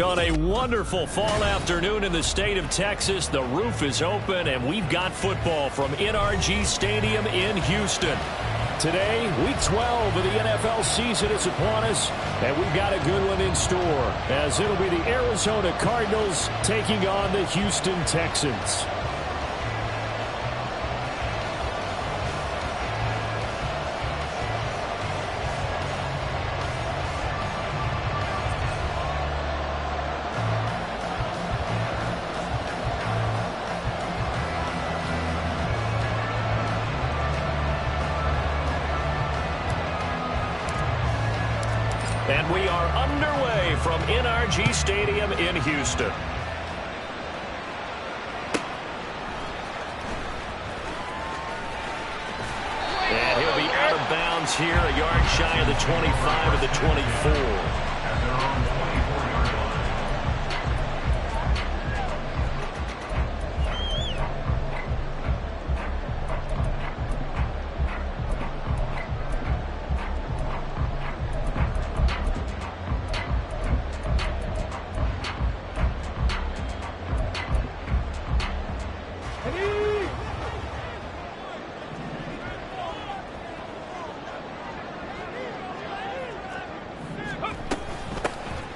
On a wonderful fall afternoon in the state of Texas, the roof is open, and we've got football from NRG Stadium in Houston. Today, Week 12 of the NFL season is upon us, and we've got a good one in store, as it'll be the Arizona Cardinals taking on the Houston Texans. And we are underway from NRG Stadium in Houston. And he'll be out of bounds here, a yard shy of the 25 of the 24.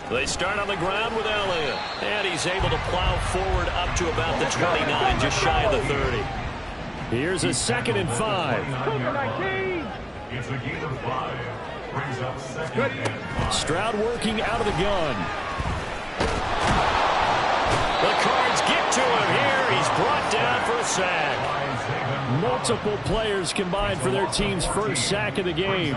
They start on the ground with Elliott, and he's able to plow forward up to about the 29, just shy of the 30. Here's a 2nd and 5. It's a gain of 5. Brings up 2nd and 5. Stroud working out of the gun. The Cards get to him here. He's brought down for a sack. Multiple players combined for their team's first sack of the game.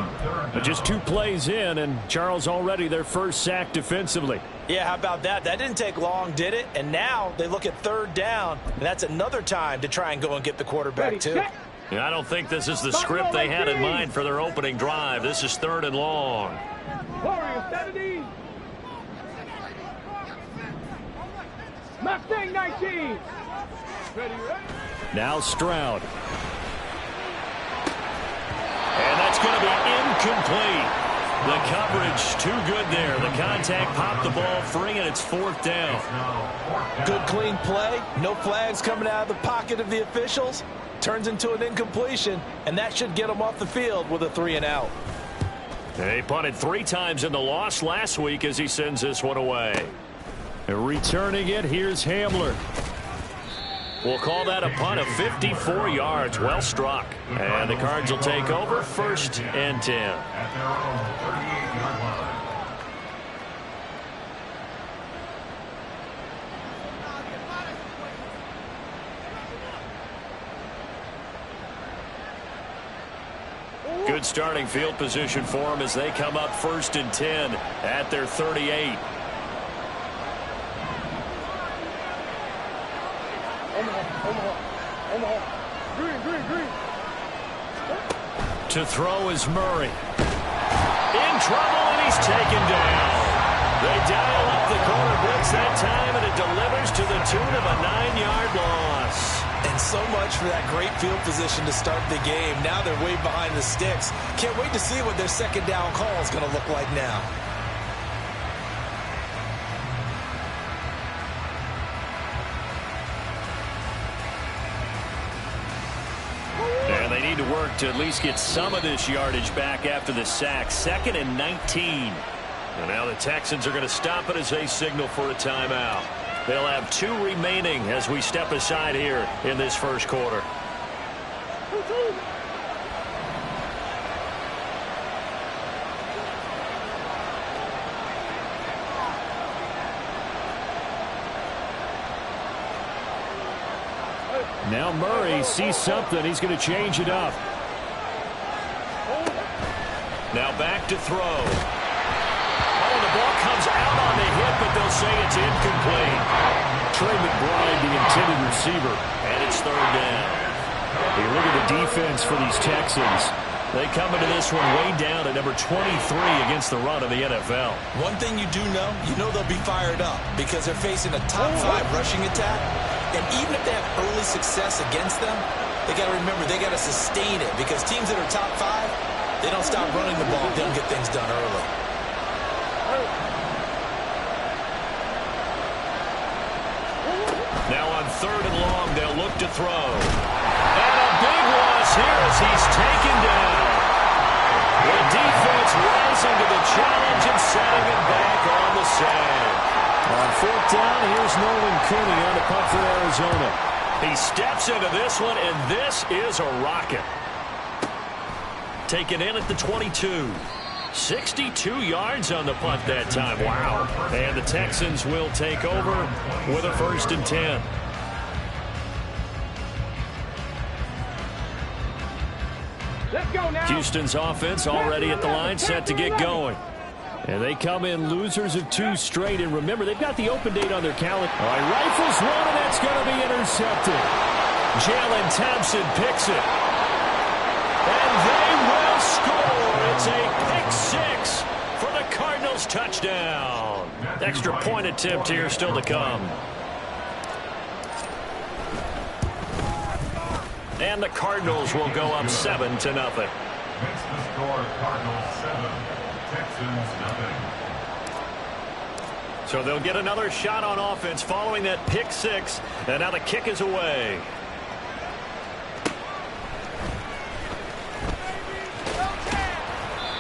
But just 2 plays in, and Charles already their first sack defensively. Yeah, how about that? That didn't take long, did it? And now they look at 3rd down, and that's another time to try and go and get the quarterback, too. Yeah, I don't think this is the script they had in mind for their opening drive. This is 3rd and long. Mustang 19. Now Stroud. And that's going to be incomplete. The coverage too good there. The contact popped the ball free, and it's 4th down. Good clean play. No flags coming out of the pocket of the officials. Turns into an incompletion, and that should get them off the field with a 3 and out. They punted 3 times in the loss last week as he sends this one away. Returning it, here's Hamler. We'll call that a punt of 54 yards. Well struck. And the Cards will take over 1st and 10. At their own 38-yard line. Good starting field position for them as they come up 1st and 10 at their 38. To throw is Murray. In trouble, and he's taken down. They dial up the corner blitz that time, and it delivers to the tune of a 9-yard loss. And so much for that great field position to start the game. Now they're way behind the sticks. Can't wait to see what their 2nd down call is going to look like now. And they need to work to at least get some of this yardage back after the sack. 2nd and 19. And now the Texans are going to stop it as they signal for a timeout. They'll have 2 remaining as we step aside here in this first quarter. Now Murray sees something. He's going to change it up. Now back to throw. Oh, the ball comes out on the hit, but they'll say it's incomplete. Trey McBride, the intended receiver, and it's 3rd down. Hey, look at the defense for these Texans. They come into this one way down at number 23 against the run of the NFL. One thing you do know, they'll be fired up because they're facing a top 5 rushing attack. And even if they have early success against them, they got to remember they got to sustain it because teams that are top 5, they don't stop running the ball if they don't get things done early. 3rd and long. They'll look to throw. And a big loss here as he's taken down. The defense rising to the challenge and setting him back on the sand. On 4th down, here's Nolan Cooney on the punt for Arizona. He steps into this one, and this is a rocket. Taken in at the 22. 62 yards on the punt that time. Wow. And the Texans will take over with a 1st and 10. Let's go now. Houston's offense already at the line, set to get going. And they come in losers of 2 straight. And remember, they've got the open date on their calendar. All right, rifles one, and that's going to be intercepted. Jalen Thompson picks it. And they will score. It's a pick 6 for the Cardinals touchdown. Extra point attempt here still to come. And the Cardinals will go up 7-0. Makes the score Cardinals 7, Texans nothing. So they'll get another shot on offense following that pick 6. And now the kick is away.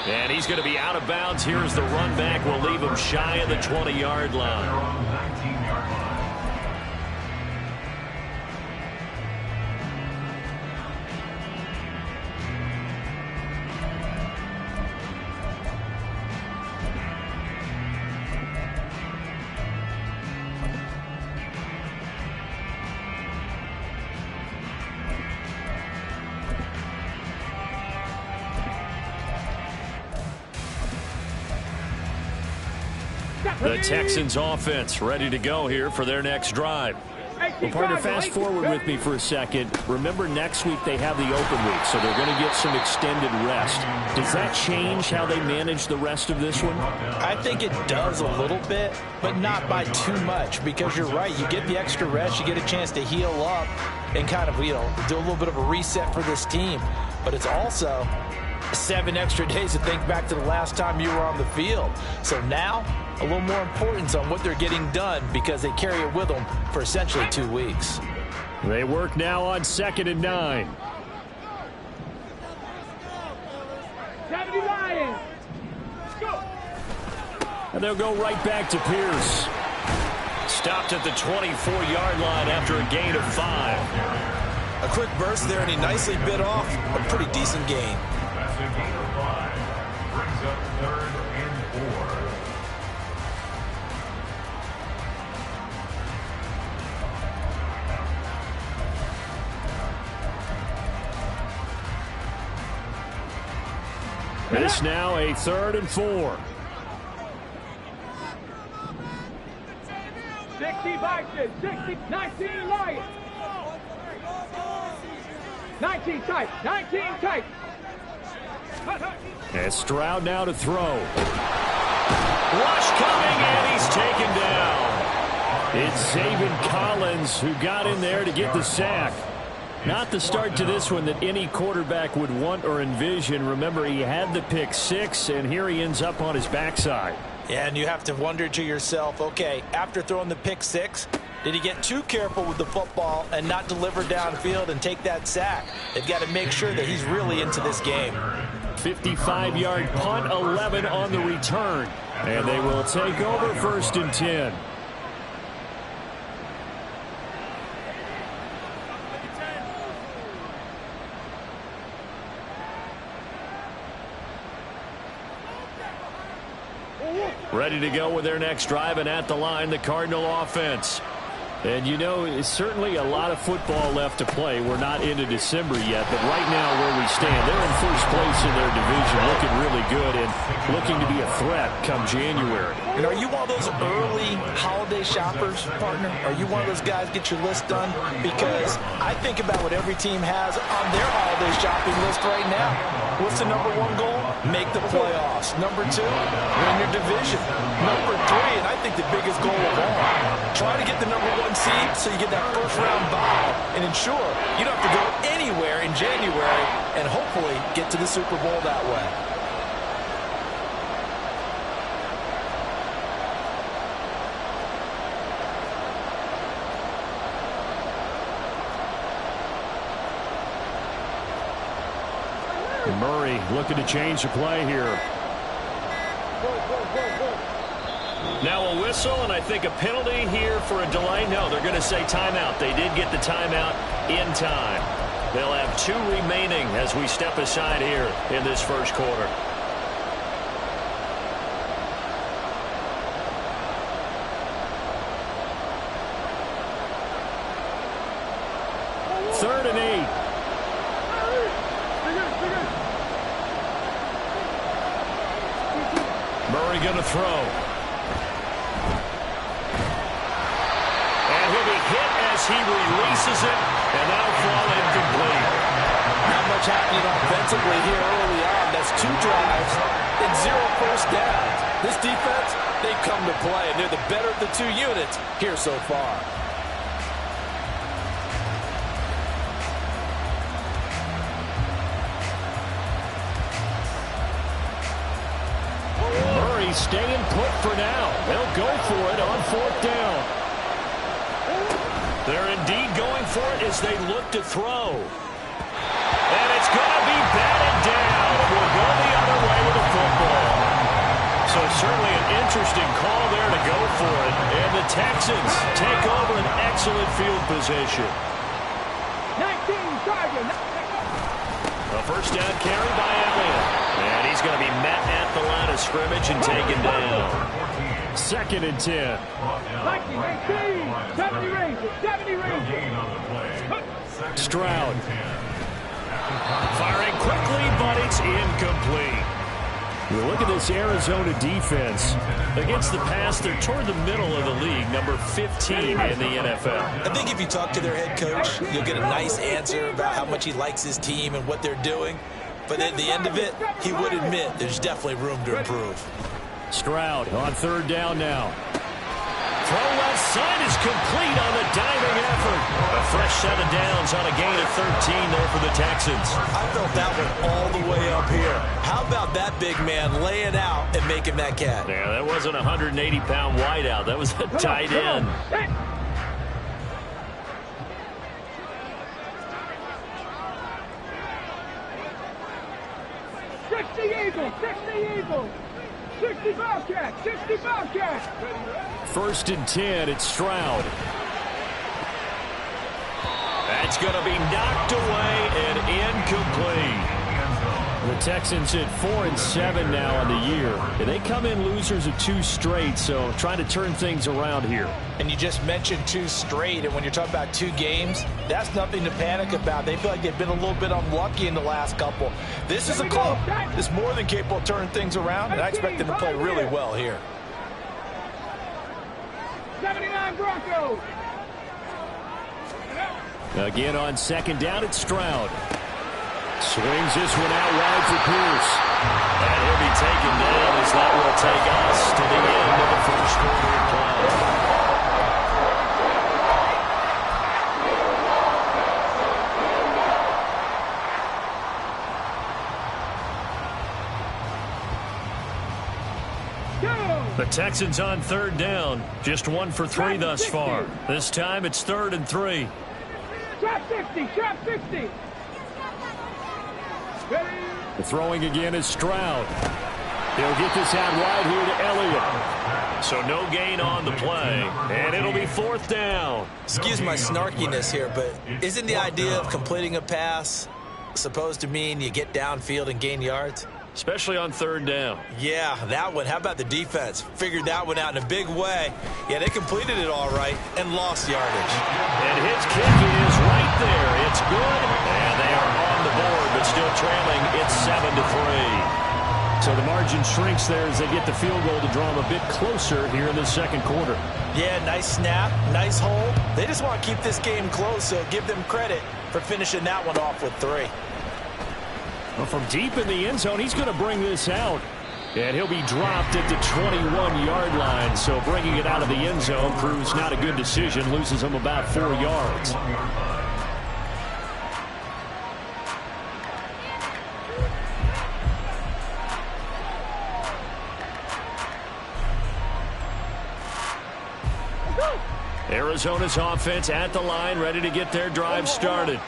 And he's going to be out of bounds. Here's the run back. Will leave him shy of the 20-yard line. They're on the 19-yard line. The Texans offense ready to go here for their next drive. Well, partner, fast forward with me for a second. Remember, next week they have the open week, so they're going to get some extended rest. Does that change how they manage the rest of this one? I think it does a little bit, but not by too much, because you're right. You get the extra rest, you get a chance to heal up and kind of, do a little bit of a reset for this team. But it's also 7 extra days to think back to the last time you were on the field. So now, a little more importance on what they're getting done because they carry it with them for essentially 2 weeks. They work now on 2nd and 9. 70 Lions. Go. And they'll go right back to Pierce. Stopped at the 24-yard line after a gain of 5. A quick burst there, and he nicely bit off a pretty decent gain. That's a gain of 5. Brings up 3rd and 4. This now a 3rd and 4. 60 Vikings. 60. 19 Lions. 19 tight. 19 tight. And Stroud now to throw. Rush coming, and he's taken down. It's Zaven Collins who got in there to get the sack. Not the start to this one that any quarterback would want or envision. Remember, he had the pick 6, and here he ends up on his backside. Yeah, and you have to wonder to yourself, okay, after throwing the pick 6, did he get too careful with the football and not deliver downfield and take that sack? They've got to make sure that he's really into this game. 55-yard punt, 11 on the return. And they will take over 1st and 10. Ready to go with their next drive, and at the line, the Cardinal offense. And it's certainly a lot of football left to play. We're not into December yet, but right now where we stand, they're in first place in their division, looking really good and looking to be a threat come January. And are you one of those early holiday shoppers, partner? Are you one of those guys get your list done? Because I think about what every team has on their holiday shopping list right now. What's the number 1 goal? Make the playoffs. Number 2, win your division. Number 3, and I think the biggest goal of all, try to get the number 1 seed so you get that first-round bye and ensure you don't have to go anywhere in January and hopefully get to the Super Bowl that way. Murray looking to change the play here. Now a whistle, and I think a penalty here for a delay. No, they're going to say timeout. They did get the timeout in time. They'll have 2 remaining as we step aside here in this first quarter. Third and 8. Murray going to throw. And he'll be hit as he releases it, and that'll fall incomplete. Not much happening offensively here early on. That's 2 drives and 0 first downs. This defense, they've come to play, and they're the better of the 2 units here so far. Murray staying put for now. They'll go for it on 4th down. They're indeed going for it as they look to throw. And it's going to be batted down. We'll go the other way with the football. So certainly an interesting call there to go for it. And the Texans take over an excellent field position. 19 target. A first down carry by Elliott. And he's going to be met at the line of scrimmage and taken down. 2nd and 10. 70 ranges. 70 ranges. Stroud. Firing quickly, but it's incomplete. You look at this Arizona defense. Against the pass, they're toward the middle of the league, number 15 in the NFL. I think if you talk to their head coach, you'll get a nice answer about how much he likes his team and what they're doing. But at the end of it, he would admit there's definitely room to improve. Stroud on 3rd down now. Throw left side is complete on the diving effort. A fresh set of downs on a gain of 13 there for the Texans. I felt that one all the way up here. How about that big man laying out and making that catch? Yeah, that wasn't a 180-pound wideout. That was a tight end. 60 Eagles. 60 Eagles. 60 Bobcats. 60 Bobcats. 1st and 10. It's Stroud. That's going to be knocked away and incomplete. The Texans at 4-7 now on the year. They come in losers of 2 straight, so trying to turn things around here. And you just mentioned 2 straight, and when you're talking about 2 games, that's nothing to panic about. They feel like they've been a little bit unlucky in the last couple. This is a club that's more than capable of turning things around, and I expect them to play really well here. 79 Broncos. Again on 2nd down, it's Stroud. Swings this one out wide for Pierce. And he'll be taken down as that will take us to the end of the first quarter of play. The Texans on 3rd down. Just 1 for 3 thus far. This time it's 3rd and 3. Trap 60. Trap 60. The throwing again is Stroud. He'll get this out wide here to Elliott. So no gain on the play, and it'll be 4th down. Excuse my snarkiness here, but isn't the idea of completing a pass supposed to mean you get downfield and gain yards? Especially on 3rd down. Yeah, that one. How about the defense? Figured that one out in a big way. Yeah, they completed it all right and lost yardage. And his kick is right there. It's good, and they are on the board, but still trailing. It's 7-3. So the margin shrinks there as they get the field goal to draw them a bit closer here in the 2nd quarter. Yeah, nice snap, nice hold. They just want to keep this game close, so give them credit for finishing that one off with 3. Well, from deep in the end zone, he's going to bring this out. And he'll be dropped at the 21-yard line. So bringing it out of the end zone proves not a good decision. Loses him about 4 yards. Arizona's offense at the line, ready to get their drive started.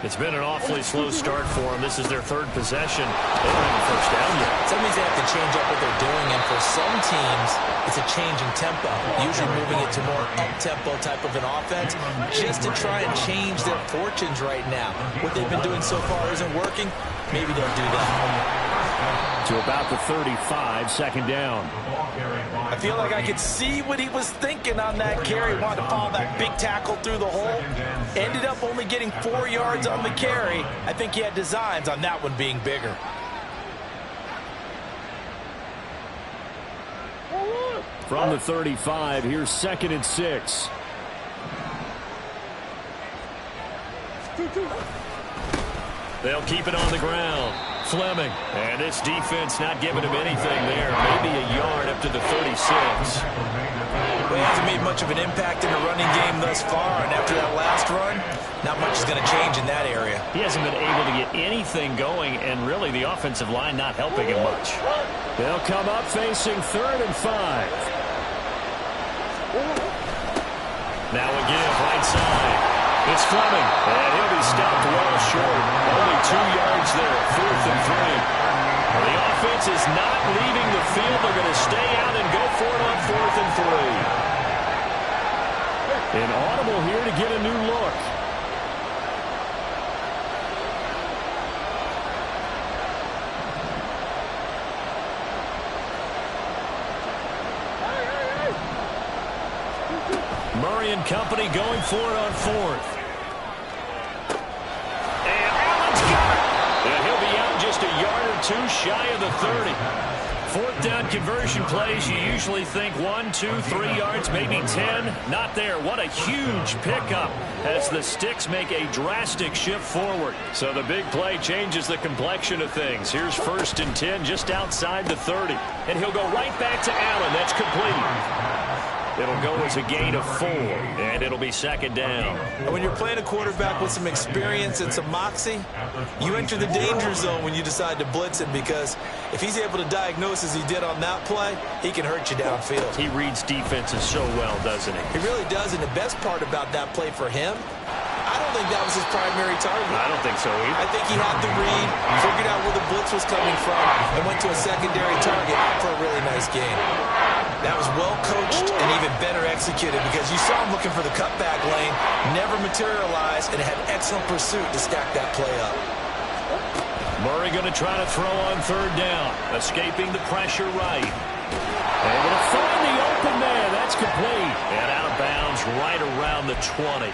It's been an awfully slow start for them. This is their third possession. They don't have a first down yet. So that means they have to change up what they're doing, and for some teams, it's a change in tempo, usually moving it to more up-tempo type of an offense, just to try and change their fortunes right now. What they've been doing so far isn't working. Maybe they'll do that. To about the 35, second down. I feel like I could see what he was thinking on that carry. Wanted to follow that big tackle through the hole. Ended up only getting 4 yards on the carry. I think he had designs on that one being bigger. From the 35, here's 2nd and 6. They'll keep it on the ground. Fleming. And this defense not giving him anything there. Maybe a yard up to the 36. Well, he hasn't made much of an impact in the running game thus far, and after that last run, not much is going to change in that area. He hasn't been able to get anything going, and really the offensive line not helping him much. They'll come up facing 3rd and 5. Now again, right side. It's Fleming, and he'll be stopped well short. Only 2 yards there, 4th and 3. Well, the offense is not leaving the field. They're going to stay out and go for it on 4th and 3. An audible here to get a new look. Murray and company going for it on 4th. And Allen's got it. And he'll be out just a yard or 2 shy of the 30. 4th down conversion plays, you usually think 1, 2, 3 yards, maybe 10. Not there. What a huge pickup as the Sticks make a drastic shift forward. So the big play changes the complexion of things. Here's 1st and 10 just outside the 30. And he'll go right back to Allen. That's complete. It'll go as a gain of 4, and it'll be 2nd down. And when you're playing a quarterback with some experience and some moxie, you enter the danger zone when you decide to blitz him, because if he's able to diagnose as he did on that play, he can hurt you downfield. He reads defenses so well, doesn't he? He really does, and the best part about that play for him, I don't think that was his primary target. I don't think so either. I think he had the read, figured out where the blitz was coming from, and went to a secondary target for a really nice gain. That was well coached and even better executed, because you saw him looking for the cutback lane, never materialized, and had excellent pursuit to stack that play up. Murray going to try to throw on 3rd down, escaping the pressure right. Able to find the open man. That's complete. And out of bounds right around the 20.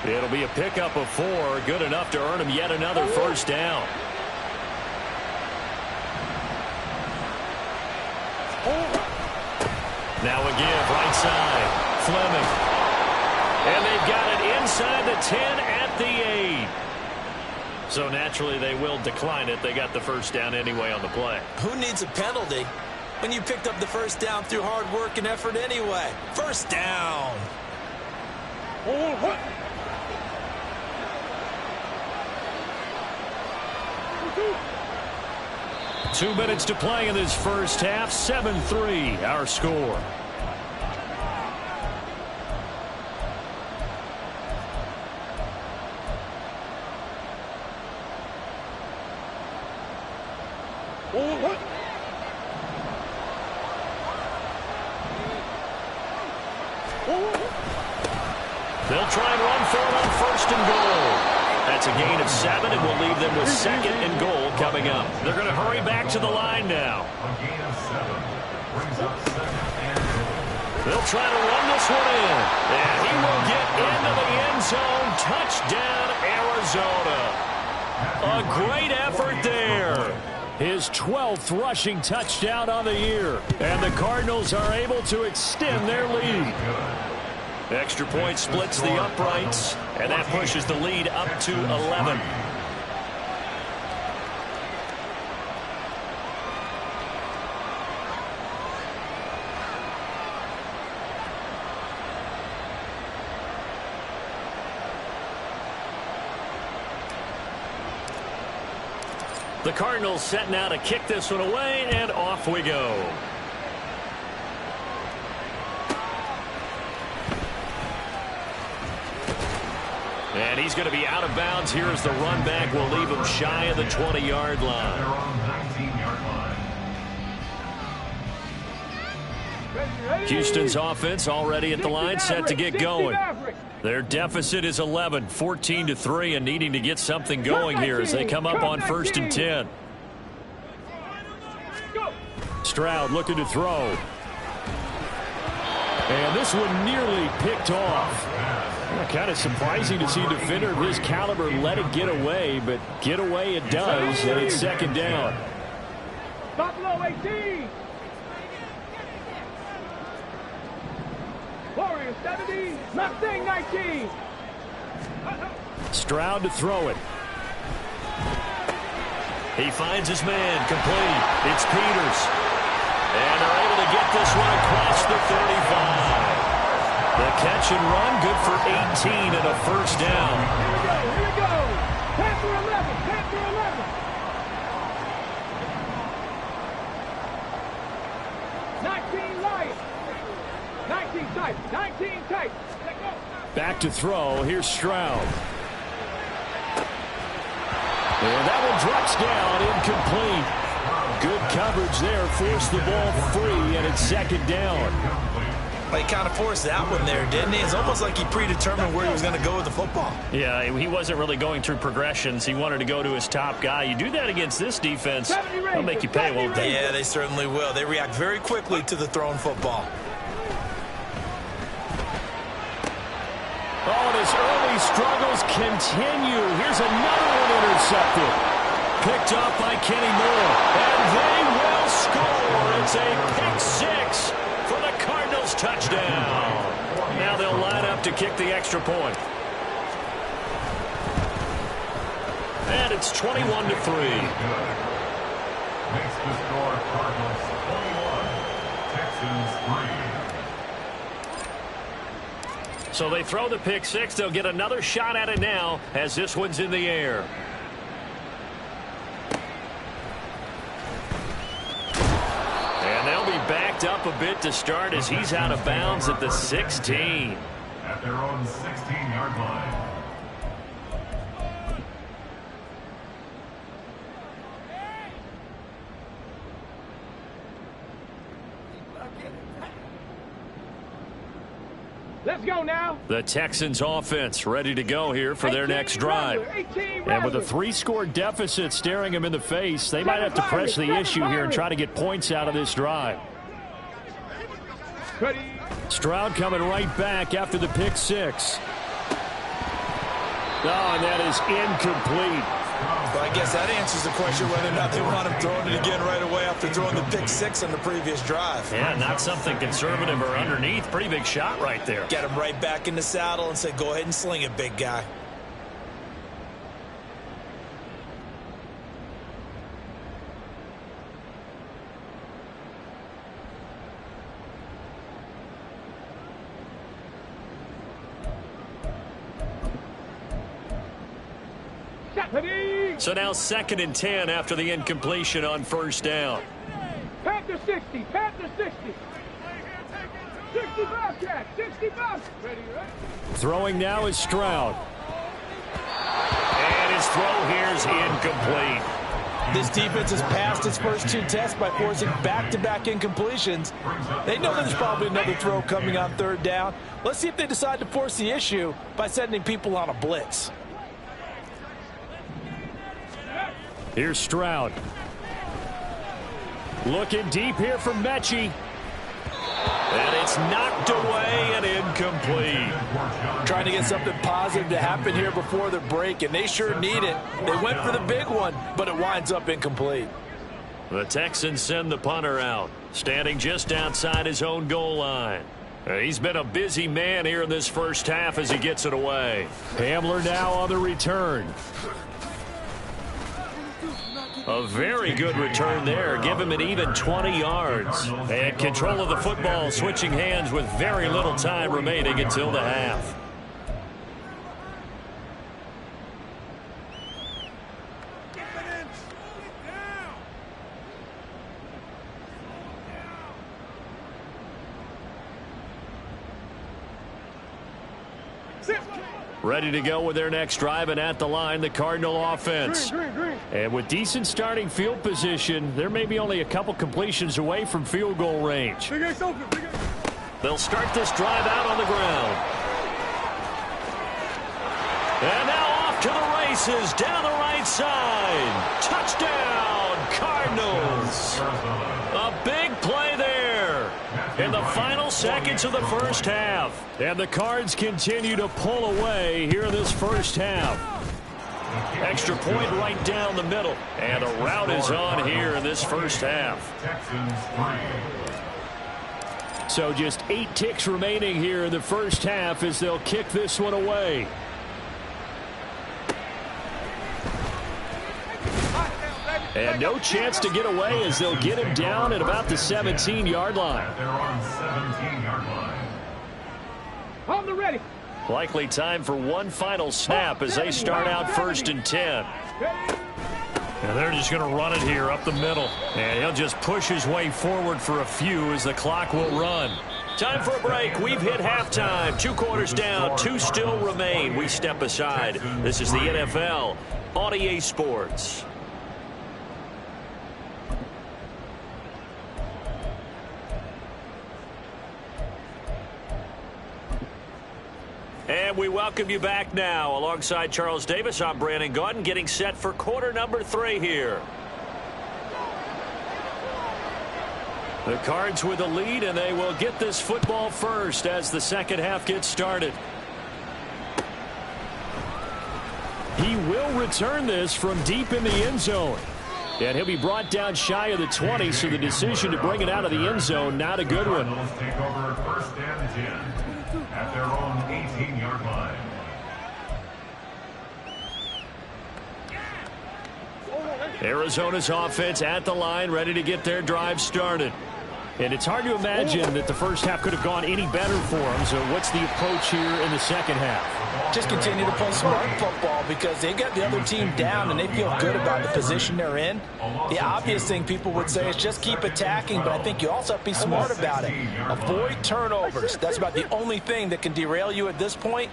It'll be a pickup of 4, good enough to earn him yet another 1st down. Now again, right side, Fleming. And they've got it inside the 10 at the 8. So naturally they will decline it. They got the 1st down anyway on the play. Who needs a penalty when you picked up the 1st down through hard work and effort anyway? 1st down. 2 minutes to play in this first half. 7-3, our score. They'll try and run for it on 1st and goal. That's a gain of 7, and will leave them with 2nd and goal coming up. They're going to hurry back to the line now. A gain of 7 brings up 2nd and goal. They'll try to run this one in. And he will get into the end zone. Touchdown, Arizona. A great effort there. His 12th rushing touchdown on the year. And the Cardinals are able to extend their lead. Extra point splits the uprights, and that pushes the lead up to 11. The Cardinals set now to kick this one away, and off we go. And And he's going to be out of bounds here as the run back will leave him shy of the 20-yard line. They're on 19-yard line. Houston's offense already at the line, set to get going. Their deficit is 11, 14-3, and needing to get something going here as they come up on 1st and 10. Stroud looking to throw. And this one nearly picked off. Kind of surprising to see a defender of his caliber let it get away, but get away it does, and it's 2nd down. Buffalo 18. Warriors 70. Mustang 19. Stroud to throw it. He finds his man, complete. It's Peters. And they're able to get this one across the 35. The catch and run, good for 18 and a 1st down. Here we go. Panther 11. Panther 11. 19 Lions. 19 tight. 19 tight. Back to throw. Here's Stroud. And that one drops down, incomplete. Good coverage there, forced the ball free, and it's 2nd down. He kind of forced that one there, didn't he? It's almost like he predetermined where he was going to go with the football. Yeah, he wasn't really going through progressions. He wanted to go to his top guy. You do that against this defense, they'll make you pay, won't they? Yeah, they certainly will. They react very quickly to the thrown football. Oh, and his early struggles continue. Here's another one intercepted. Picked off by Kenny Moore. And they will score. It's a pick 6 for the Cardinals touchdown. Now they'll line up to kick the extra point. And it's 21-3. Makes the score Cardinals 21, Texans 3. So they throw the pick 6. They'll get another shot at it now as this one's in the air. And they'll be backed up a bit to start as he's out of bounds at the 16. At their own 16-yard line. Let's go now. The Texans offense ready to go here for their next drive. And with a 3-score deficit staring them in the face, they might have to press the issue here and try to get points out of this drive. Ready. Stroud coming right back after the pick 6. Oh, and that is incomplete. Well, I guess that answers the question whether or not they want him throwing it again right away after throwing the pick 6 on the previous drive. Yeah, not something conservative or underneath. Pretty big shot right there. Get him right back in the saddle and say, go ahead and sling it, big guy. So now 2nd and 10 after the incompletion on 1st down. Panther 60. Panther 60. 60 Bobcat. 60 Bobcat. Ready, right? Throwing now is Stroud. And his throw here is incomplete. This defense has passed its first 2 tests by forcing back-to-back incompletions. They know there's probably another throw coming on 3rd down. Let's see if they decide to force the issue by sending people on a blitz. Here's Stroud. Looking deep here for Mechie. And it's knocked away and incomplete. Trying to get something positive to happen here before the break, and they sure need it. They went for the big one, but it winds up incomplete. The Texans send the punter out, standing just outside his own goal line. He's been a busy man here in this first half as he gets it away. Hamler now on the return. A very good return there. Give him an even 20 yards. And control of the football switching hands with very little time remaining until the half. Ready to go with their next drive, and at the line, the Cardinal offense. And with decent starting field position, they're maybe only a couple completions away from field goal range. They'll start this drive out on the ground. And now off to the races down the right side. Touchdown, Cardinals. A big play there in the final seconds of the first half. And the Cards continue to pull away here in this first half. Extra point right down the middle. And a rout is on here in this first half. So just 8 ticks remaining here in the first half as they'll kick this one away. And no chance to get away as they'll get him down at about the 17-yard line. They're on 17-yard line. On the ready. Likely time for one final snap as they start out 1st and 10. And they're just going to run it here up the middle. And he'll just push his way forward for a few as the clock will run. Time for a break. We've hit halftime. 2 quarters down. 2 still remain. We step aside. This is the NFL on EA Sports. And we welcome you back now. Alongside Charles Davis, I'm Brandon Gaudin, getting set for quarter number 3 here. The Cards with the lead, and they will get this football first as the second half gets started. He will return this from deep in the end zone. And he'll be brought down shy of the 20, so the decision to bring it out of the end zone, not a good one. Cardinals take over 1st and 10 at their own 18-yard line. Arizona's offense at the line, ready to get their drive started. And it's hard to imagine that the first half could have gone any better for them. So what's the approach here in the second half? Just continue to play smart football because they got the other team down and they feel good about the position they're in. The obvious thing people would say is just keep attacking, but I think you also have to be smart about it. Avoid turnovers. That's about the only thing that can derail you at this point.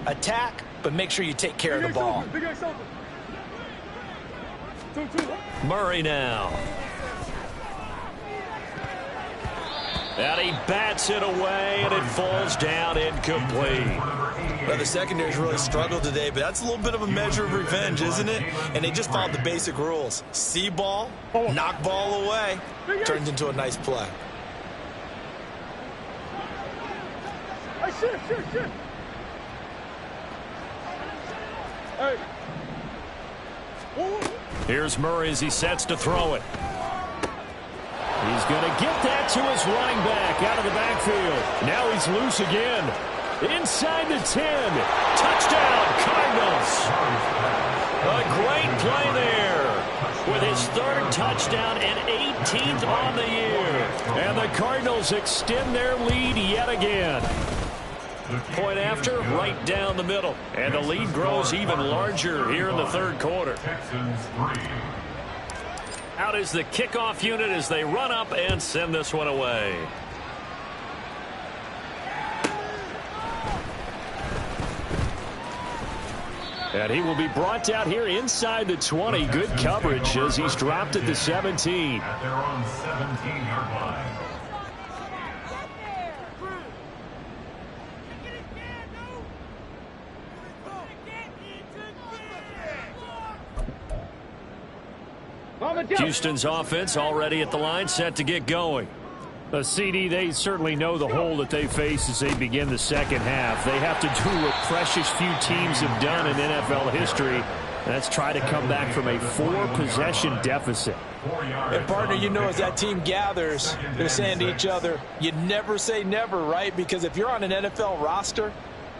Attack, but make sure you take care of the ball. Murray now. And he bats it away, and it falls down incomplete. Well, the secondary's really struggled today, but that's a little bit of a measure of revenge, isn't it? And they just followed the basic rules. See ball, knock ball away. Turns into a nice play. Shit. Hey. Here's Murray as he sets to throw it. He's going to get that to his running back out of the backfield. Now he's loose again. Inside the 10. Touchdown, Cardinals. A great play there with his 3rd touchdown and 18th on the year. And the Cardinals extend their lead yet again. Point after, right down the middle. And the lead grows even larger here in the 3rd quarter. Texans 3. Out is the kickoff unit as they run up and send this one away. And he will be brought down here inside the 20. Good coverage as he's dropped at the 17. At their own 17-yard line. Houston's offense already at the line, set to get going. A CD, they certainly know the hole that they face as they begin the second half. They have to do what precious few teams have done in NFL history. That's try to come back from a 4-possession deficit. And, partner, you know as that team gathers, they're saying to each other, you never say never, right? Because if you're on an NFL roster,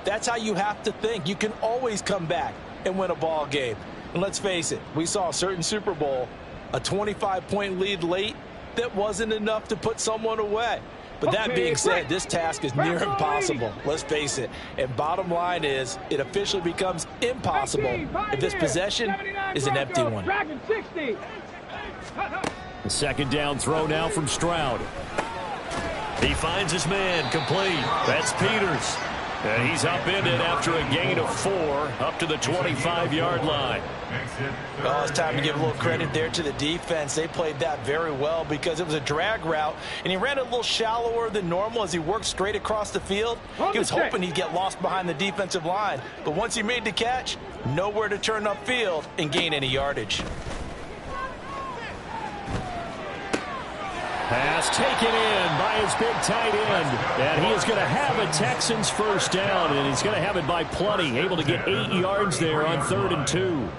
that's how you have to think. You can always come back and win a ball game. And let's face it, we saw a certain Super Bowl, a 25-point lead late, that wasn't enough to put someone away. But that being said, this task is near impossible. Let's face it. And bottom line is, it officially becomes impossible if this possession is an empty one. The second down throw now from Stroud. He finds his man complete. That's Peters. And he's upended after a gain of 4 up to the 25-yard line. Well, it's time to give a little credit there to the defense. They played that very well because it was a drag route, and he ran it a little shallower than normal as he worked straight across the field. He was hoping he'd get lost behind the defensive line, but once he made the catch, nowhere to turn upfield and gain any yardage. Pass taken in by his big tight end. And he is going to have a Texans first down, and he's going to have it by plenty. Able to get 8 yards there on 3rd and 2.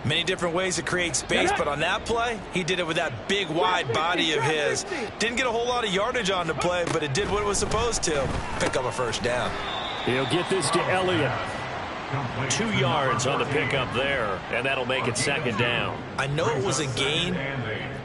Many different ways to create space, but on that play, he did it with that big, wide body of his. Didn't get a whole lot of yardage on the play, but it did what it was supposed to. Pick up a first down. He'll get this to Elliott. 2 yards on the pickup there, and that'll make it 2nd down. I know it was a gain,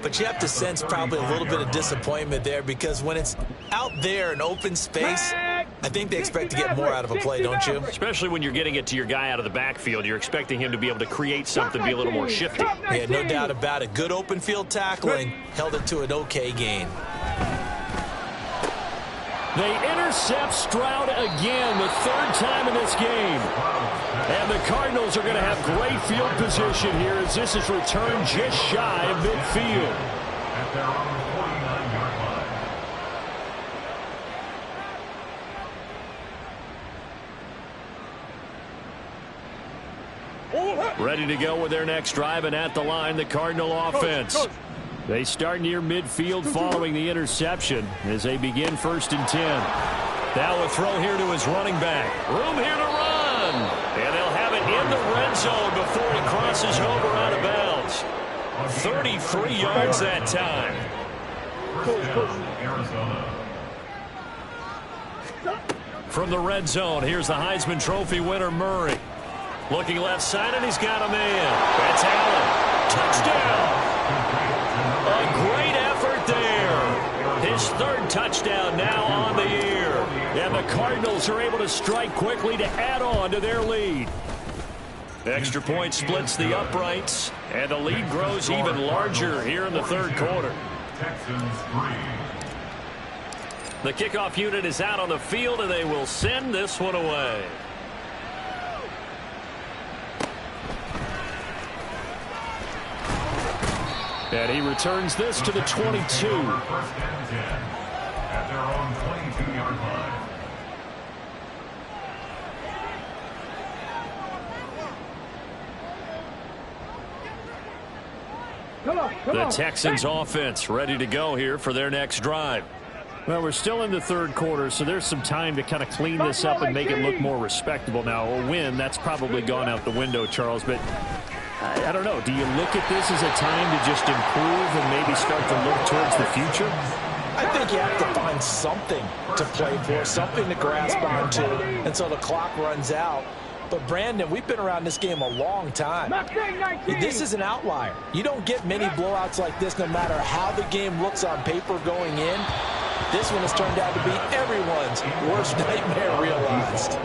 but you have to sense probably a little bit of disappointment there because when it's out there in open space, I think they expect to get more out of a play, don't you? Especially when you're getting it to your guy out of the backfield. You're expecting him to be able to create something, be a little more shifty. Yeah, no doubt about it. Good open field tackling, held it to an okay gain. They intercept Stroud again, the 3rd time in this game. And the Cardinals are going to have great field position here as this is returned just shy of midfield. At their own 49-yard line. Ready to go with their next drive, and at the line, the Cardinal offense. They start near midfield following the interception as they begin 1st and 10. Now a throw here to his running back. Room here to run. And they'll have it in the red zone before he crosses over out of bounds. 33 yards that time. From the red zone, here's the Heisman Trophy winner, Murray. Looking left side, and he's got a man. That's Allen. Touchdown. A great effort there. His 3rd touchdown now on the year. And the Cardinals are able to strike quickly to add on to their lead. Extra point splits the uprights, and the lead grows even larger here in the 3rd quarter. Texans 3. The kickoff unit is out on the field, and they will send this one away. And he returns this to the 22. 1st and 10 at their own 22-yard line. The Texans offense ready to go here for their next drive. Well, we're still in the 3rd quarter, so there's some time to kind of clean this up and make it look more respectable. Now, a win, that's probably gone out the window, Charles, but I don't know. Do you look at this as a time to just improve and maybe start to look towards the future? I think you have to find something to play for, something to grasp onto until the clock runs out. But, Brandon, we've been around this game a long time. This is an outlier. You don't get many blowouts like this no matter how the game looks on paper going in. This one has turned out to be everyone's worst nightmare realized.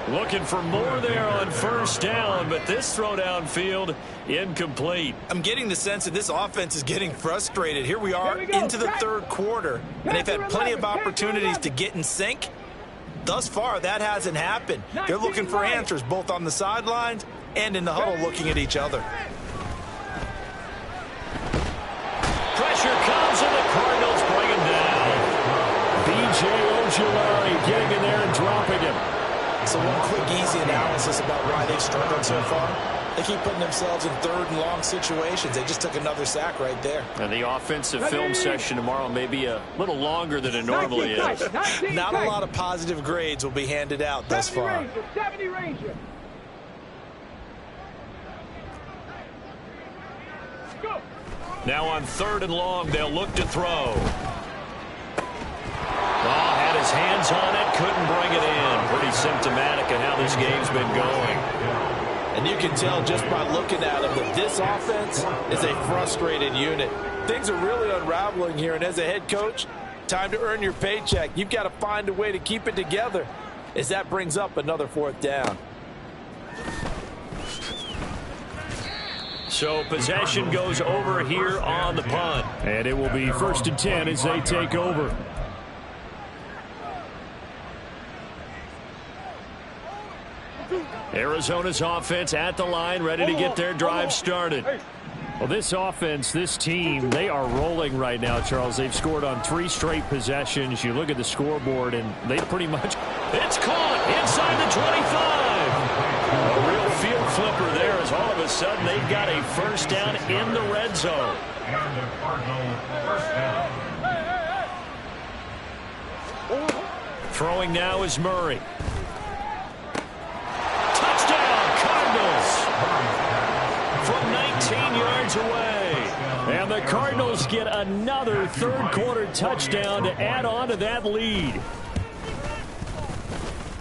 Looking for more there on 1st down, but this throw downfield incomplete. I'm getting the sense that this offense is getting frustrated. Here we are into the 3rd quarter, and they've had plenty of opportunities to get in sync. Thus far, that hasn't happened. They're looking for answers both on the sidelines and in the huddle looking at each other. Pressure comes, and the Cardinals bring him down. B.J. Ojulari getting in there and dropping him. So one quick, easy analysis about why they've struggled so far. They keep putting themselves in 3rd and long situations. They just took another sack right there. And the offensive film session tomorrow may be a little longer than it normally is. Not a lot of positive grades will be handed out thus far. 70 Ranger. Go. Now on 3rd and long, they'll look to throw. Oh, had his hands on it, couldn't bring it in. Pretty symptomatic of how this game's been going. And you can tell just by looking at him that this offense is a frustrated unit. Things are really unraveling here, and as a head coach, time to earn your paycheck. You've got to find a way to keep it together as that brings up another 4th down. So possession goes over here on the punt. And it will be 1st and 10 as they take over. Arizona's offense at the line, ready to get their drive started. Well, this offense, this team, they are rolling right now, Charles. They've scored on 3 straight possessions. You look at the scoreboard, and they pretty much... It's caught inside the 25. A real field flipper there as all of a sudden they've got a first down in the red zone. And the Cardinal first down. Throwing now is Murray. Touchdown, Cardinals! From 19 yards away. And the Cardinals get another third-quarter touchdown to add on to that lead.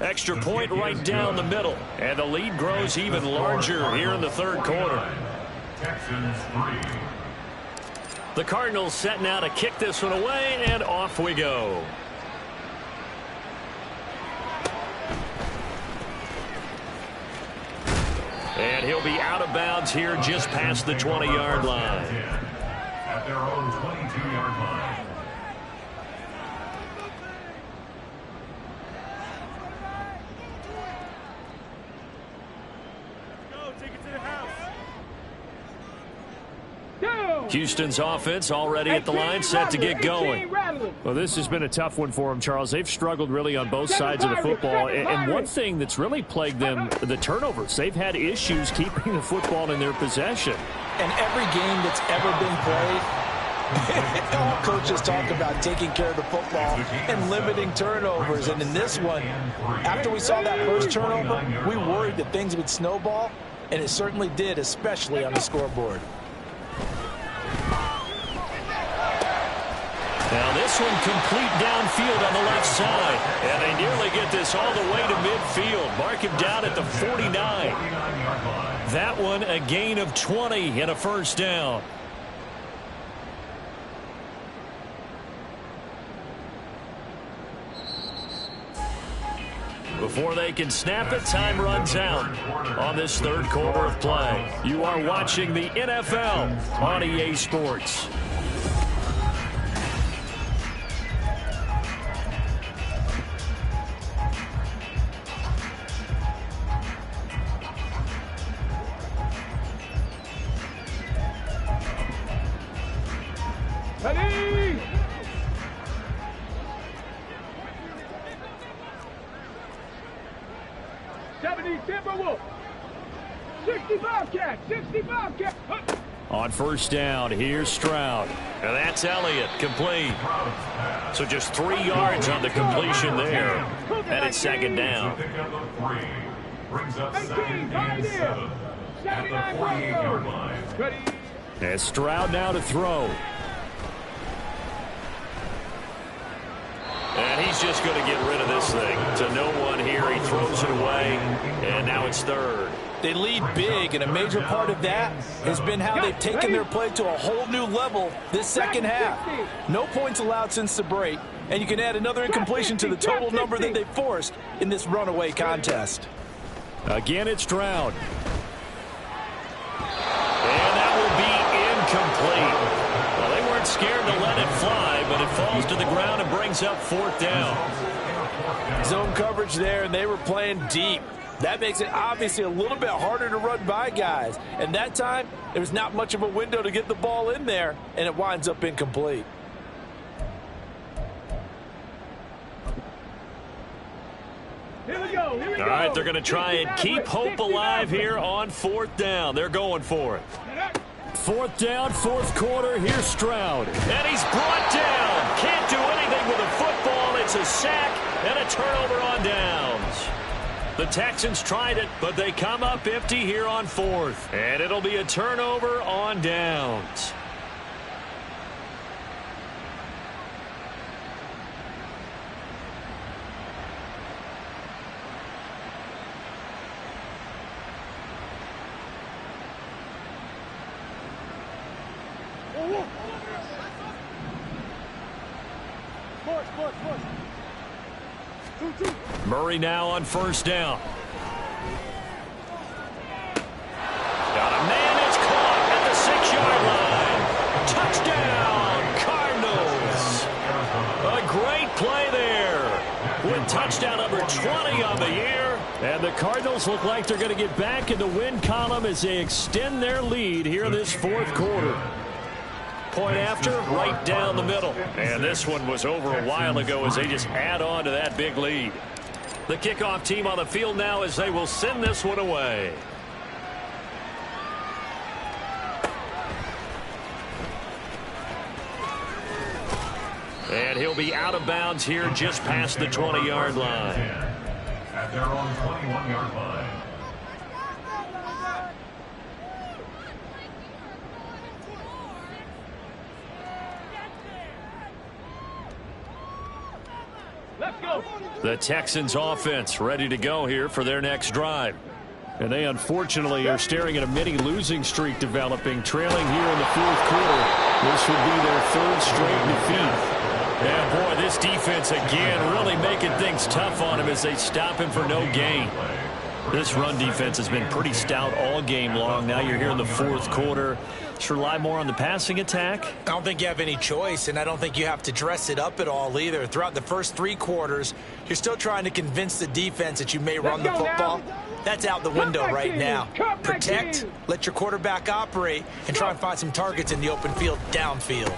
Extra point right down the middle. And the lead grows even larger here in the third quarter. Texans 3. The Cardinals set now to kick this one away, and off we go. And he'll be out of bounds here just past the 20-yard line. At their own 22-yard line. Houston's offense already at the line, set to get going. Well, this has been a tough one for them, Charles. They've struggled really on both sides of the football. And one thing that's really plagued them, the turnovers. They've had issues keeping the football in their possession. And every game that's ever been played, all coaches talk about taking care of the football and limiting turnovers. And in this one, after we saw that first turnover, we worried that things would snowball, and it certainly did, especially on the scoreboard. Now this one complete downfield on the left side. And they nearly get this all the way to midfield. Mark him down at the 49. That one a gain of 20 and a first down. Before they can snap it, time runs out on this third quarter of play. You are watching the NFL on EA Sports. Ready? Timberwolf. 65 catch. 65 catch. On first down, here's Stroud. And that's Elliott, complete. So just 3 yards on the completion there. And it's second down. Brings up second and 7 at the 48-yard line. And Stroud now to throw. And he's just going to get rid of this thing. To no one here. He throws it away. And now it's third. They lead big, and a major part of that has been how they've taken their play to a whole new level this second half. No points allowed since the break, and you can add another incompletion to the total number that they forced in this runaway contest. Again, it's Stroud. And that will be incomplete. Well, they weren't scared to let it fly, but it falls to the ground and brings up fourth down. Zone coverage there, and they were playing deep. That makes it obviously a little bit harder to run by guys. And that time, there was not much of a window to get the ball in there, and it winds up incomplete. Here we go. All right, they're going to try and keep hope alive here on fourth down. They're going for it. Fourth down, fourth quarter. Here's Stroud. And he's brought down. Can't do anything with a football. It's a sack and a turnover on downs. The Texans tried it, but they come up empty here on fourth. And it'll be a turnover on downs. Murray now on first down. Got a man, it's caught at the 6-yard line. Touchdown, Cardinals. A great play there. With touchdown number 20 on the year. And the Cardinals look like they're going to get back in the win column as they extend their lead here in this fourth quarter. Point after, right down the middle. And this one was over a while ago as they just add on to that big lead. The kickoff team on the field now as they will send this one away. And he'll be out of bounds here just past the 20-yard line. At their own 21-yard line. Let's go. The Texans offense ready to go here for their next drive. And they unfortunately are staring at a mini losing streak developing, trailing here in the fourth quarter. This would be their third straight defeat. Yeah, boy, this defense again really making things tough on him as they stop him for no gain. This run defense has been pretty stout all game long. Now you're here in the fourth quarter. Just rely more on the passing attack. I don't think you have any choice, and I don't think you have to dress it up at all either. Throughout the first three quarters, you're still trying to convince the defense that you may run the football. That's out the window right now. Protect, let your quarterback operate, and try and find some targets in the open field downfield.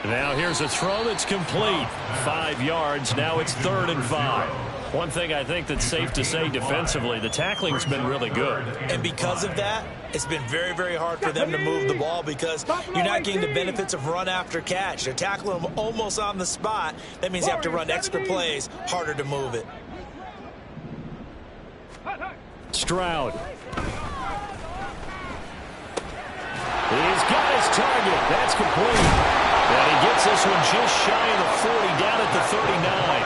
Now here's a throw that's complete. 5 yards. Now it's 3rd and 5. One thing I think that's safe to say defensively, the tackling's been really good. And because of that, it's been very, very hard for them to move the ball because you're not getting the benefits of run after catch. They're tackling them almost on the spot. That means you have to run extra plays, harder to move it. Stroud. He's got his target. That's complete. And he gets this one just shy of the 40, down at the 39.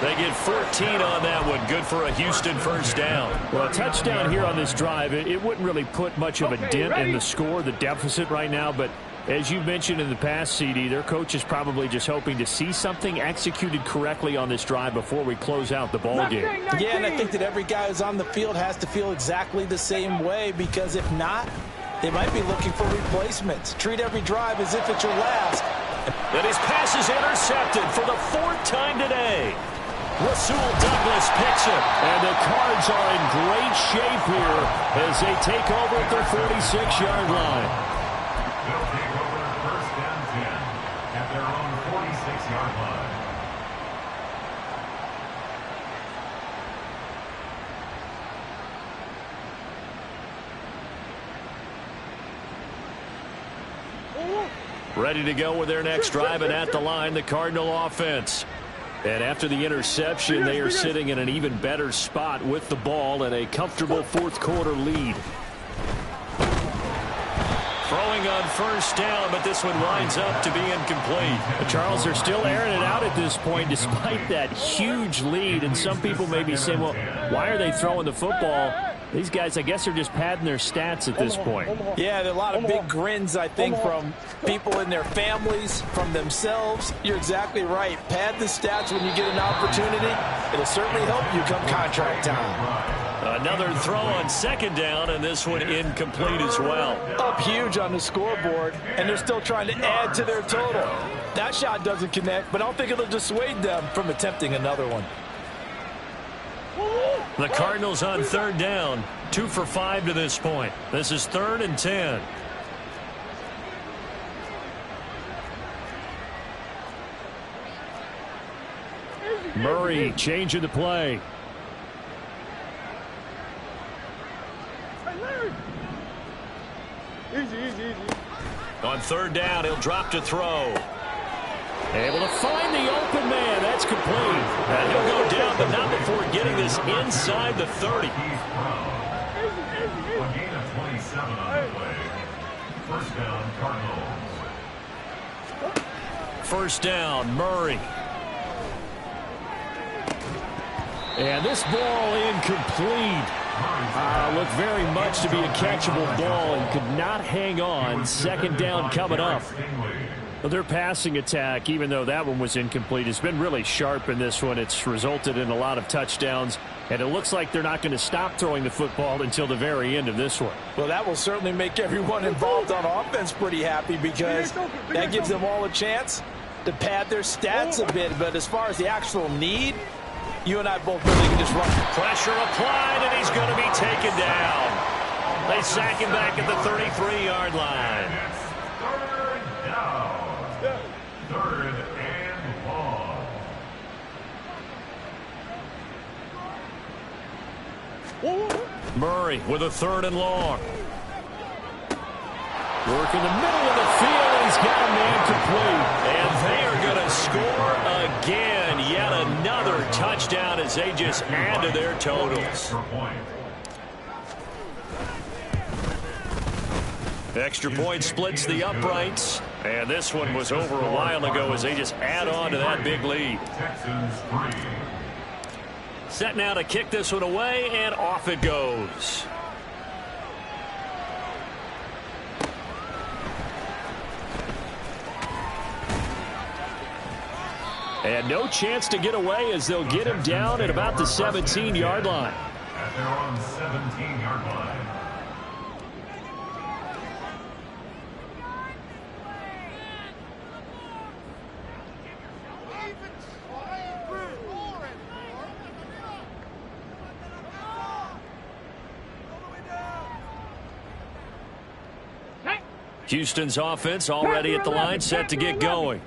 They get 14 on that one. Good for a Houston first down. Well, a touchdown here on this drive, it wouldn't really put much of a dent in the score, the deficit right now. But as you mentioned in the past, CD, their coach is probably just hoping to see something executed correctly on this drive before we close out the ball game. Yeah, and I think that every guy who's on the field has to feel exactly the same way, because if not, they might be looking for replacements. Treat every drive as if it's your last. And his pass is intercepted for the 4th time today. Rasul Douglas picks it. And the Cards are in great shape here as they take over at their 46-yard line. They'll take over first and 10 at their own 46-yard line. Ready to go with their next drive, and at the line, the Cardinal offense. And after the interception, they are sitting in an even better spot with the ball and a comfortable fourth quarter lead. Throwing on first down, but this one winds up to be incomplete. Charles, they're still airing it out at this point despite that huge lead. And some people may be saying, well, why are they throwing the football? These guys, I guess, are just padding their stats at this point. Yeah, there are a lot of big grins, I think, from people in their families, from themselves. You're exactly right. Pad the stats when you get an opportunity. It'll certainly help you come contract time. Another throw on second down, and this one incomplete as well. Up huge on the scoreboard, and they're still trying to add to their total. That shot doesn't connect, but I don't think it'll dissuade them from attempting another one. The Cardinals on third down, 2 for 5 to this point. This is 3rd and 10. Murray changing the play. Easy. On third down, he'll drop to throw. Able to find the open man. That's complete. And he'll go down, but not before getting this inside the 30. A gain of 27 on the play. First down, Cardinals. First down, Murray. And this ball incomplete. Looked very much to be a catchable ball and could not hang on. Second down coming up. Well, their passing attack, even though that one was incomplete, has been really sharp in this one. It's resulted in a lot of touchdowns, and it looks like they're not going to stop throwing the football until the very end of this one. Well, that will certainly make everyone involved on offense pretty happy, because that gives them all a chance to pad their stats a bit. But as far as the actual need, You and I both know they can just run. Pressure applied, and he's going to be taken down. They sack him back at the 33-yard line. It's third down. Third and long. Murray with a 3rd and long. Work in the middle of the field, and he's got a man complete. And they are going to score again. Yet another touchdown as they just add to their totals. Extra point splits the uprights. And this one was over a while ago as they just add on to that big lead. Texans 3. Set now to kick this one away, and off it goes. And no chance to get away as they'll get him down at about the 17-yard line. At their own 17-yard line. Houston's offense already at the line, set to get going.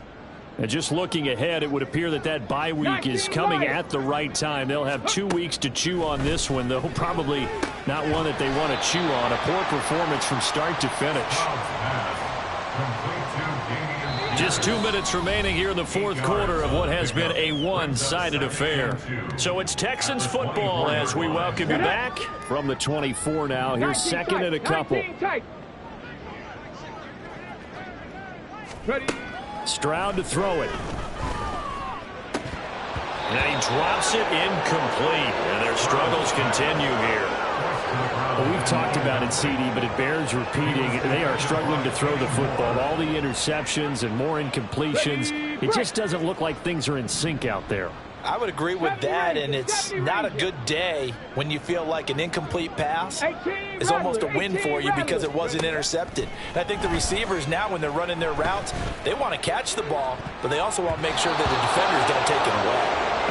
And just looking ahead, it would appear that that bye week is coming at the right time. They'll have 2 weeks to chew on this one, though probably not one that they want to chew on. A poor performance from start to finish. Just 2 minutes remaining here in the 4th quarter of what has been a one-sided affair. So it's Texans football as we welcome you back from the 24 now. Here's 2nd and a couple. Ready. Stroud to throw it. And he drops it incomplete. And their struggles continue here. Well, we've talked about it, CD, but it bears repeating. They are struggling to throw the football. All the interceptions and more incompletions. It just doesn't look like things are in sync out there. I would agree with that, and it's not a good day when you feel like an incomplete pass is almost a win for you because it wasn't intercepted. And I think the receivers now, when they're running their routes, they want to catch the ball, but they also want to make sure that the defenders don't take it away.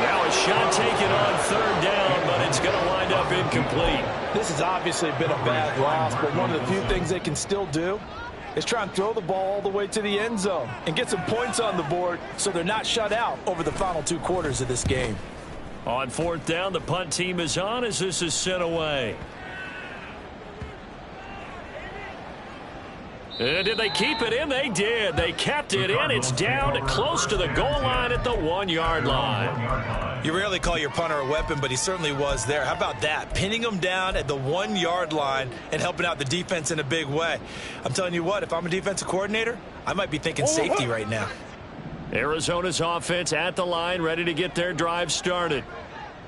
Now a shot taken on 3rd down, but it's going to wind up incomplete. This has obviously been a bad loss, but one of the few things they can still do is try and throw the ball all the way to the end zone and get some points on the board so they're not shut out over the final 2 quarters of this game. On 4th down, the punt team is on as this is sent away. Did they keep it in? They did. They kept it in. It's down close to the goal line at the 1-yard line. You rarely call your punter a weapon, but he certainly was there. How about that? Pinning him down at the 1-yard line and helping out the defense in a big way. I'm telling you what, if I'm a defensive coordinator, I might be thinking safety right now. Arizona's offense at the line, ready to get their drive started.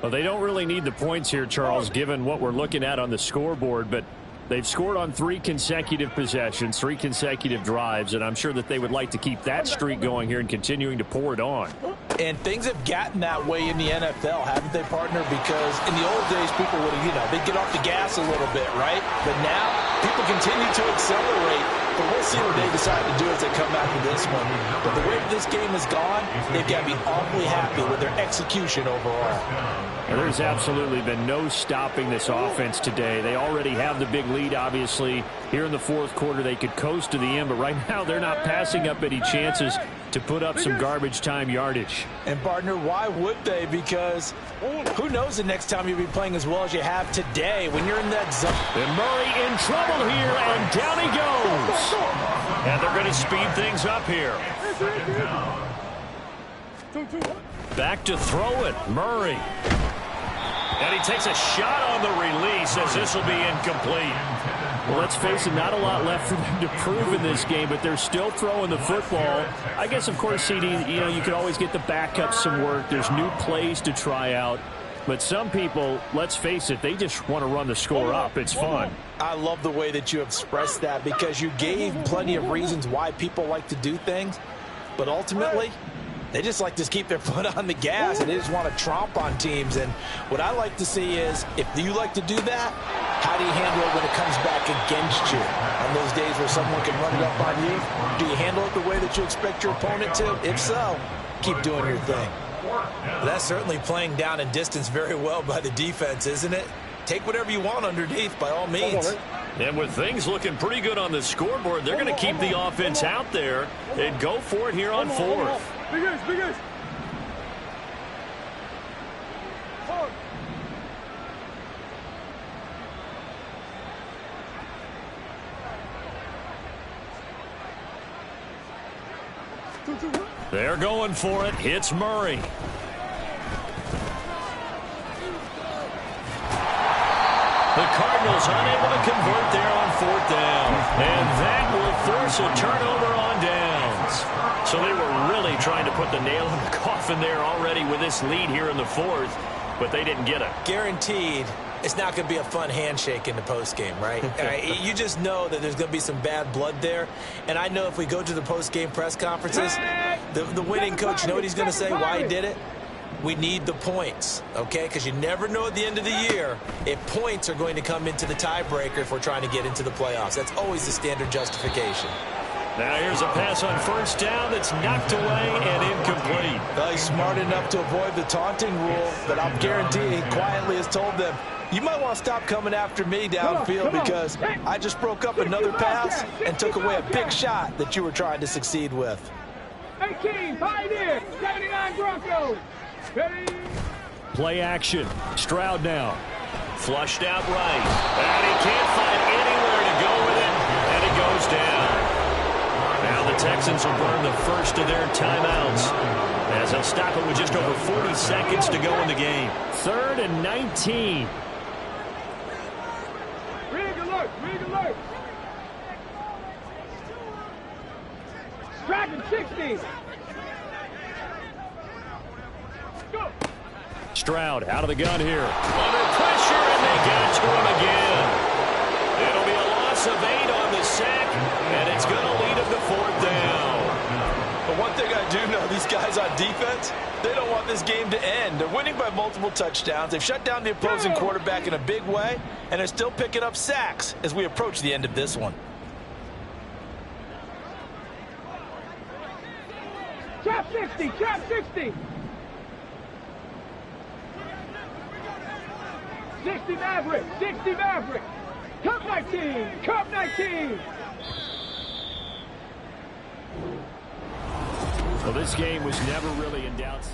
Well, they don't really need the points here, Charles, given what we're looking at on the scoreboard, but they've scored on 3 consecutive possessions, 3 consecutive drives, and I'm sure that they would like to keep that streak going here and continuing to pour it on. And things have gotten that way in the NFL, haven't they, partner? Because in the old days, people would have, they'd get off the gas a little bit, right? But now, people continue to accelerate. But we'll see what they decide to do as they come after this one. But the way this game has gone, they've got to be awfully happy with their execution overall. And there's absolutely been no stopping this offense today. They already have the big lead, obviously. Here in the 4th quarter, they could coast to the end, but right now they're not passing up any chances to put up some garbage time yardage. And, partner, why would they? Because who knows the next time you'll be playing as well as you have today when you're in that zone. And Murray in trouble here, and down he goes. And they're going to speed things up here. Back to throw it, Murray. And he takes a shot on the release as this will be incomplete. Well, let's face it, not a lot left for them to prove in this game, but they're still throwing the football. I guess, of course, CD, you could always get the backups some work. There's new plays to try out. But some people, let's face it, they just want to run the score up. It's fun. I love the way that you expressed that because you gave plenty of reasons why people like to do things. But ultimately, they just like to keep their foot on the gas, and they just want to tromp on teams. And what I like to see is, if you like to do that, how do you handle it when it comes back against you? On those days where someone can run it up on you, do you handle it the way that you expect your opponent to? If so, keep doing your thing. That's certainly playing down and distance very well by the defense, isn't it? Take whatever you want underneath, by all means. And with things looking pretty good on the scoreboard, they're going to keep the offense out there and go for it here on fourth. Big. They're going for it. Hits Murray. The Cardinals unable to convert there on fourth down. And that will force a turnover on downs. So they were really trying to put the nail in the coffin there already with this lead here in the fourth, but they didn't get it. Guaranteed it's not going to be a fun handshake in the postgame, right? You just know that there's going to be some bad blood there. And I know if we go to the postgame press conferences, the winning coach, you know what he's going to say, why he did it? We need the points, okay? Because you never know at the end of the year if points are going to come into the tiebreaker if we're trying to get into the playoffs. That's always the standard justification. Now here's a pass on first down that's knocked away and incomplete. Well, he's smart enough to avoid the taunting rule, but I'll guarantee he quietly has told them, you might want to stop coming after me downfield because I just broke up another pass and took away a big shot that you were trying to succeed with. 18, Pioneer, 79 Broncos. Ready? Play action. Stroud now. Flushed out right. And he can't find anywhere to go with it, and it goes down. Now the Texans will burn the first of their timeouts as they'll stop it with just over 40 seconds to go in the game. 3rd and 19. Rig alert. Dragon 60. Go. Stroud out of the gun here. Under pressure, and they get to him again. It'll be a loss of 8 on the sack, and it's going to lead him to 4th down. But one thing I do know, these guys on defense, they don't want this game to end. They're winning by multiple touchdowns. They've shut down the opposing quarterback in a big way, and they're still picking up sacks as we approach the end of this one. Trap 60. 60 Maverick. Cup 19. Well, this game was never really in doubt.